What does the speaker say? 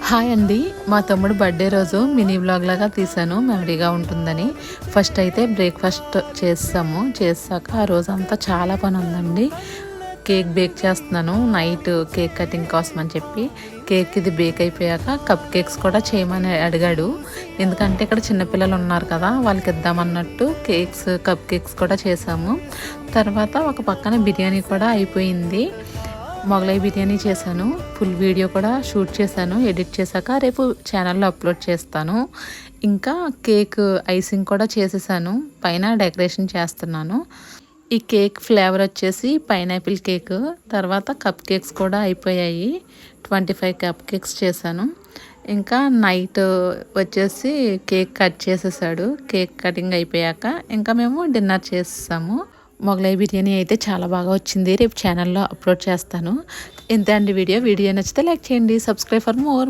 Hi అండి. మా తమ్ముడు బర్త్డే రోజు మినీ వ్లాగ్ లాగా తీసాను, మెమరీగా ఉంటుందని. ఫస్ట్ అయితే బ్రేక్ఫాస్ట్ చేసాక ఆ రోజంతా చాలా పని ఉందండి. కేక్ బేక్ చేస్తున్నాను, నైట్ కేక్ కటింగ్ కోసం అని చెప్పి. కేక్ ఇది బేక్ అయిపోయాక కప్ కేక్స్ కూడా చేయమని అడిగాడు. ఎందుకంటే ఇక్కడ చిన్నపిల్లలు ఉన్నారు కదా, వాళ్ళకి ఇద్దామన్నట్టు కప్ కేక్స్ కూడా చేసాము. తర్వాత ఒక పక్కన బిర్యానీ కూడా అయిపోయింది. మొగలై బిర్యానీ చేశాను. ఫుల్ వీడియో కూడా షూట్ చేశాను. ఎడిట్ చేశాక రేపు ఛానల్లో అప్లోడ్ చేస్తాను. ఇంకా కేక్ ఐసింగ్ కూడా చేసేసాను. పైన డెకరేషన్ చేస్తున్నాను. ఈ కేక్ ఫ్లేవర్ వచ్చేసి పైనాపిల్ కేక్. తర్వాత కప్ కేక్స్ కూడా అయిపోయాయి. 25 కప్ కేక్స్ చేశాను. ఇంకా నైట్ వచ్చేసి కేక్ కట్ చేసేసాడు. కేక్ కటింగ్ అయిపోయాక ఇంకా మేము డిన్నర్ చేసేసాము. మొగలై బిర్యానీ అయితే చాలా బాగా వచ్చింది. రేపు ఛానల్లో అప్లోడ్ చేస్తాను. ఇంతే అండి వీడియో నచ్చితే లైక్ చేయండి. Subscribe for more.